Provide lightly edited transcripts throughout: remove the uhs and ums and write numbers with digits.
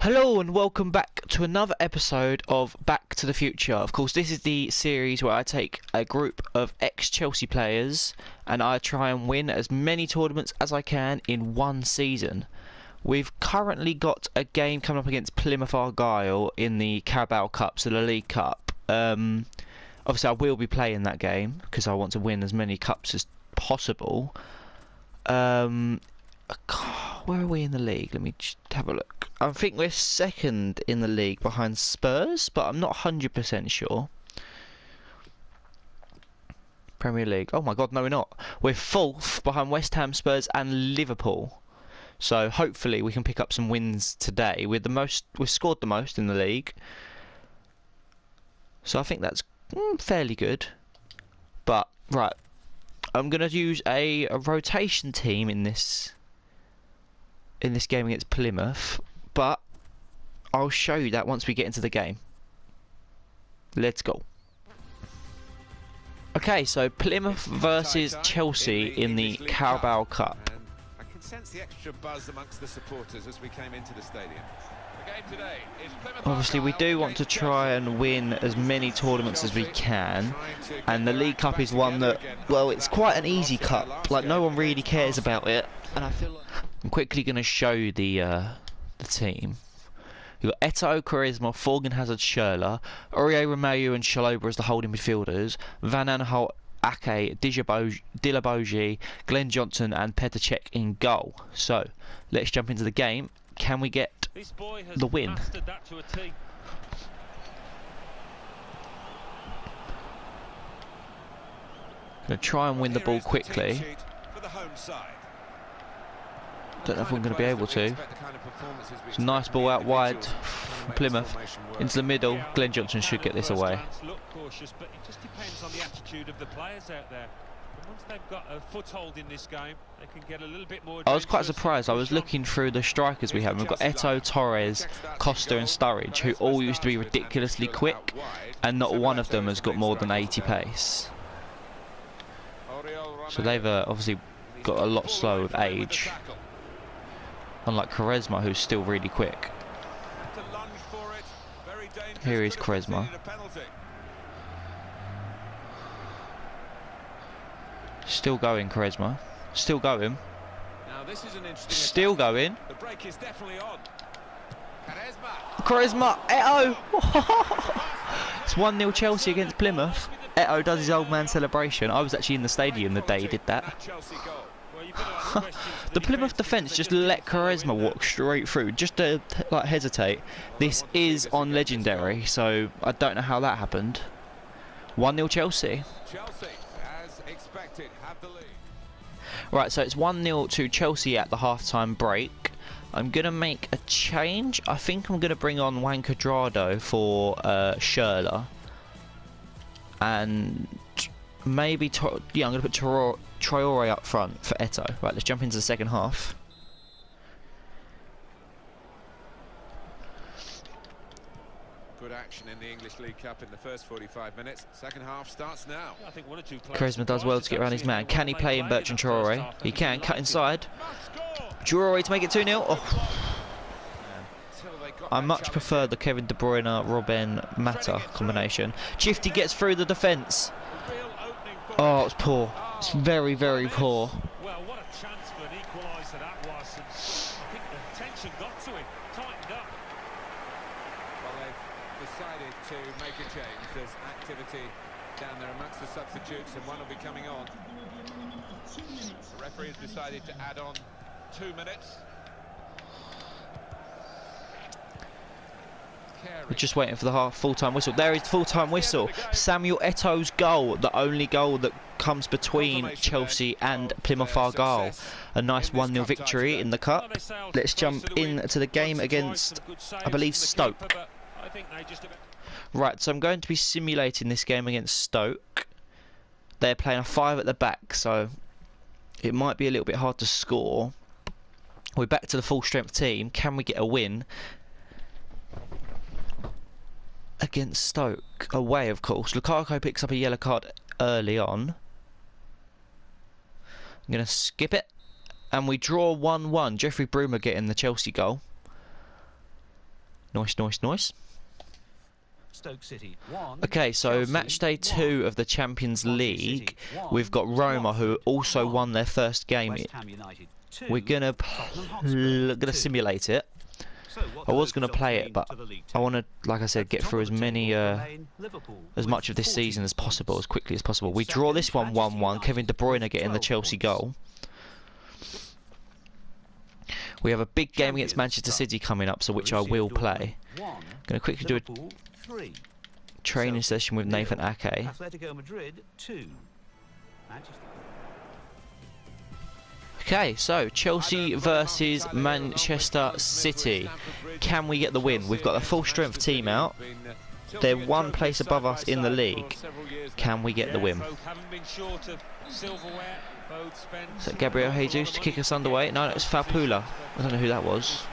Hello and welcome back to another episode of Back to the Future. Of course, this is the series where I take a group of ex-Chelsea players and I try and win as many tournaments as I can in one season. We've currently got a game coming up against Plymouth Argyle in the Carabao Cup, so the League Cup. Obviously, I will be playing that game because I want to win as many cups as possible. Where are we in the league? Let me just have a look. I think we're second in the league behind Spurs, but I'm not 100% sure. Premier League. Oh my god, no we're not. We're fourth behind West Ham, Spurs and Liverpool. So hopefully we can pick up some wins today. We've scored the most in the league. So I think that's fairly good. But, right. I'm going to use a rotation team in this game against Plymouth, but I'll show you that once we get into the game. Let's go. Okay, so Plymouth versus Chelsea in the Carabao Cup. I can sense the extra buzz amongst the supporters as we came into the stadium. The game today is Plymouth. Obviously, we do want to try and win as many tournaments as we can, and the League Cup is one that, well, it's quite an easy cup. Like, no one really cares about it, and I feel like I'm quickly going to show you the team. You've got Eto'o, Charisma, Forgan Hazard, Schürrle, Aurier, Romeu and Chalobah as the holding midfielders, Van Aanholt, Ake, Dillaboji, Glenn Johnson and Petr Cech in goal. So, let's jump into the game. Can we get the win? Going to try and win the ball quickly. Don't know if we're going to be able to. It's a nice ball out wide from Plymouth into the middle. Glenn Johnson should get this away. I was quite surprised. I was looking through the strikers we have. We've got Eto'o, Torres, Costa and Sturridge, who all used to be ridiculously quick, and not one of them has got more than 80 pace. So they've obviously got a lot slower with age. Unlike Charisma, who's still really quick. Here is Charisma. Still going, Charisma. Still going. Still going. Charisma! Eto'o! It's 1-0 Chelsea against Plymouth. Eto'o does his old man celebration. I was actually in the stadium the day he did that. The Plymouth defence just let Charisma walk straight through, just to like hesitate. This is on legendary, so I don't know how that happened. 1-0 Chelsea. Right, so it's 1-0 to Chelsea at the half-time break. I'm going to make a change. I think I'm going to bring on Juan Cuadrado for Schürrle. And maybe, yeah, I'm going to put Traore up front for Eto'o. Right, let's jump into the second half. Good action in the English League Cup in the first 45 minutes. Second half starts now. Charisma does well to get around his man. Can he play in Bertrand Traore? He can. Cut inside. Traore to make it 2-0. Oh. I much prefer the Kevin De Bruyne, Robben, Mata combination. Chifty gets through the defence. Oh, it's poor. It's very, very poor. Well, what a chance for an equaliser that was. And I think the tension got to him, tightened up. Well, they've decided to make a change. There's activity down there amongst the substitutes, and one will be coming on. The referee has decided to add on 2 minutes. We're just waiting for the full-time whistle. There is the full-time whistle. Samuel Eto'o's goal, the only goal that comes between Chelsea and Plymouth Argyle. A nice 1-0 victory in the Cup. Let's jump into the game against, I believe, Stoke. Right, so I'm going to be simulating this game against Stoke. They're playing a 5 at the back, so it might be a little bit hard to score. We're back to the full-strength team. Can we get a win against Stoke? Away, of course. Lukaku picks up a yellow card early on. I'm going to skip it. And we draw 1-1. Jeffrey Bruma getting the Chelsea goal. Nice. Stoke City 1. Okay, so Chelsea match day 2 of the Champions League, we've got Roma, who also won their first game. West Ham United 2. We're gonna simulate it. So what I do was those going to results play mean it, but to the league I table? want to, like I said, At the get top through of as the many, table remain Liverpool as with much of this 40 season as possible, as points. quickly as possible. We draw this one 1-1. Kevin De Bruyne getting the 12 Chelsea points. goal. We have a big game against Champions Manchester Cup. City coming up, so which I Borussia will Dortmund play. 1, Going to quickly do a Liverpool 3, training session with Nathan Ake. Atletico Madrid 2, Manchester. Okay, so Chelsea versus Manchester City. Can we get the win? We've got a full strength team out. They're one place above us in the league. Can we get the win? Both haven't been short of silverware. Both spent Is that Gabriel Jesus to kick us underway? No, it's Falpula. I don't know who that was.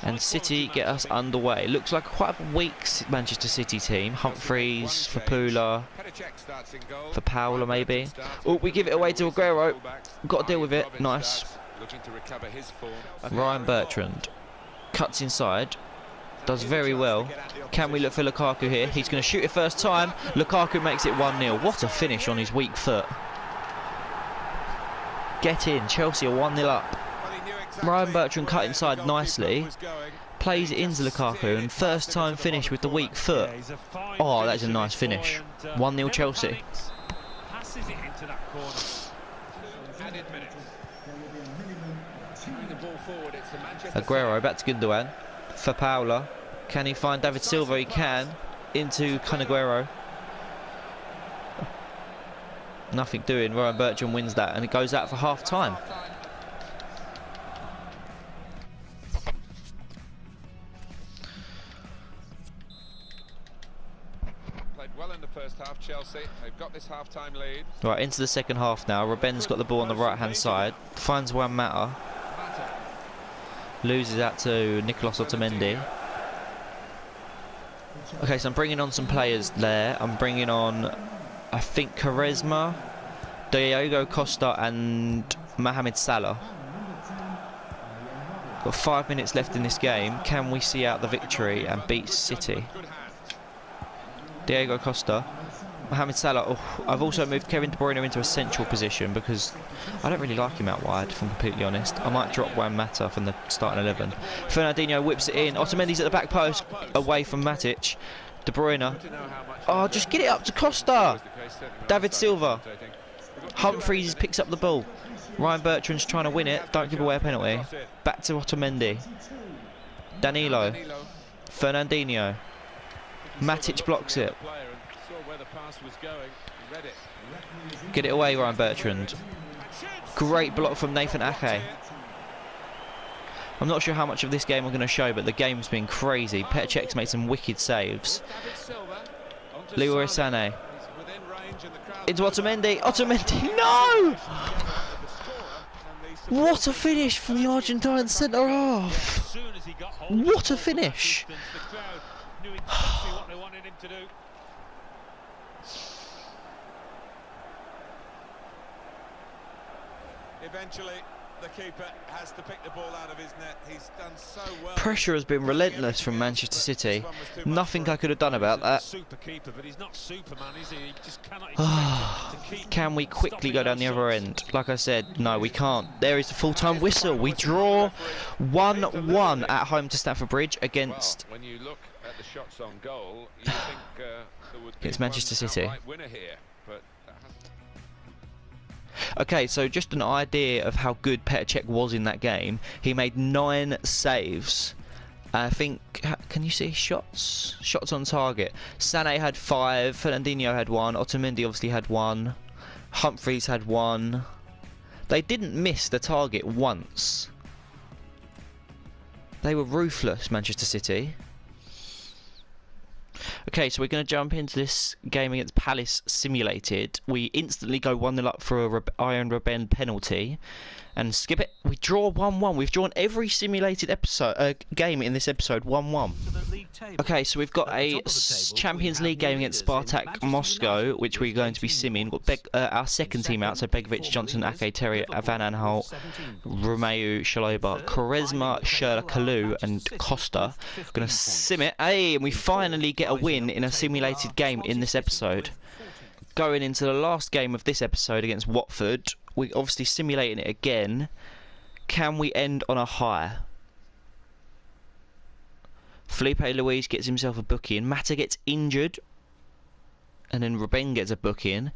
And City get us underway. Looks like quite a weak Manchester City team. Humphreys, Falpula, for Paula maybe. Oh, we give it away to Aguero. Got to deal with it. Nice. Ryan Bertrand cuts inside. Does very well. Can we look for Lukaku here? He's going to shoot it first time. Lukaku makes it 1-0. What a finish on his weak foot. Get in. Chelsea are 1-0 up. Ryan Bertrand cut inside nicely. Plays it into Lukaku and first time finish with the weak foot. Oh, that's a nice finish. 1-0 Chelsea. Passes it into that corner. Added minutes. Carrying the ball forward, it's the Manchester Aguero back to Gundogan. For Paula. Can he find David Silva? He can. Into Aguero. Nothing doing. Ryan Bertrand wins that and it goes out for half time. Played well in the first half, Chelsea. They've got this half-time lead. Right, into the second half now. Ruben's got the ball on the right hand side. Finds Juan Mata. Loses that to Nicolas Otamendi. Okay, so I'm bringing on some players there. I'm bringing on, I think, Quaresma, Diego Costa and Mohamed Salah. Got 5 minutes left in this game. Can we see out the victory and beat City? Diego Costa. Mohamed Salah. Oh, I've also moved Kevin De Bruyne into a central position because I don't really like him out wide, if I'm completely honest. I might drop Juan Mata from the starting 11. Fernandinho whips it in. Otamendi's at the back post, away from Matic. De Bruyne. Oh, just get it up to Costa. David Silva. Humphreys picks up the ball. Ryan Bertrand's trying to win it. Don't give away a penalty. Back to Otamendi. Danilo. Fernandinho. Matic blocks it. Get it away, Ryan Bertrand. Great block from Nathan Ake. I'm not sure how much of this game I'm going to show, but the game's been crazy. Petr Cech's made some wicked saves. Leroy Sané. Into Otamendi. Otamendi, no! What a finish from the Argentine centre half. What a finish. Eventually, the keeper has to pick the ball out of his net. He's done so well. Pressure has been relentless from Manchester City. Nothing I could have done about that. Super keeper, but he's not Superman, is he? He just cannot expect him to keep Can we quickly go down the other stopping end? Like I said, no, we can't. There is the full-time whistle. We draw 1-1 at home to Stamford Bridge against Well, when you look at the shots on goal, you think there would be Against Manchester one City. outright winner here, but that hasn't. Okay, so just an idea of how good Petr Cech was in that game. He made 9 saves. I think, can you see shots? Shots on target. Sané had 5, Fernandinho had 1, Otamendi obviously had 1, Humphreys had 1. They didn't miss the target once. They were ruthless, Manchester City. Okay, so we're going to jump into this game against Palace simulated. We instantly go 1-0 up for a Iron Ruben penalty and skip it. We draw 1-1. We've drawn every simulated episode game in this episode 1-1. league table. Okay, so we've got At the a top of the table, we Champions have League new game against leaders in Spartak Manchester Moscow, United which with we're going to be 18 simming. points. Got our second team out, so Second, Begovic, Johnson, former Ake, leaders, Terry, Liverpool Van with Aanholt, 17 points. Romeu, Shaloba, Third, Charisma, climbing the Sherla, table are Kalu, Manchester and City Costa. with 15 Gonna points. sim it. Hey, and we In finally fourth, get a rising win up the in a table simulated are game in Swansea this City episode. with 14. Going into the last game of this episode against Watford, we obviously simulating it again. Can we end on a high? Felipe Luis gets himself a booking. Mata gets injured. And then Ruben gets a booking.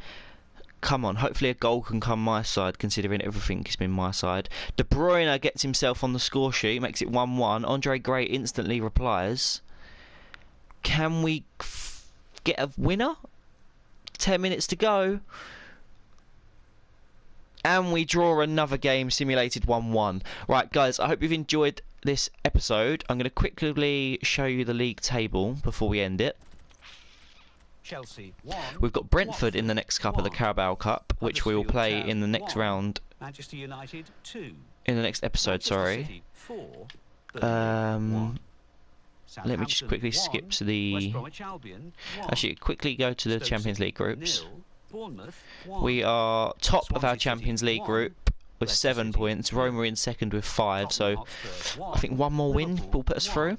Come on, hopefully a goal can come my side, considering everything has been my side. De Bruyne gets himself on the score sheet, makes it 1-1. Andre Gray instantly replies. Can we get a winner? 10 minutes to go. And we draw another game, simulated 1-1. Right, guys, I hope you've enjoyed this episode. I'm going to quickly show you the league table before we end it. Chelsea 1. We've got Brentford in the next cup of the 1. Carabao Cup, which we will Huddersfield play Town in the next 1. round, Manchester United 2. in the next episode, Manchester sorry. City 4. Burnley 1. Let me just Southampton quickly 1. skip to West the... Bromwich Albion 1. Actually, quickly go to the Stoke Champions City League groups. 0. Bournemouth 1. We are top of our Swansea City Champions League 1. group with Leicester 7 City points. 0. Roma in second with 5, so Tottenham Hotspur 1. I think one more win Liverpool will put us 1. through.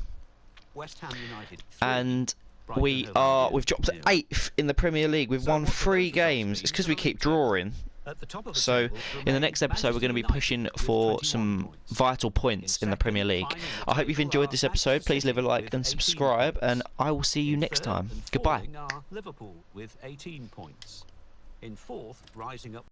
West Ham United 3. And Brighton we've Hove Albion dropped to 0. 8th in the Premier League. We've So won what do 3 those results games. mean It's because for we the keep league table? drawing. At the top of the So table in the remain next episode we're going to be Manchester pushing United for with 21 some points. vital points in the Premier League. I hope you've enjoyed this episode. Please leave a like and subscribe, and I will see you next time. Goodbye. Liverpool with 18 points. In fourth, rising up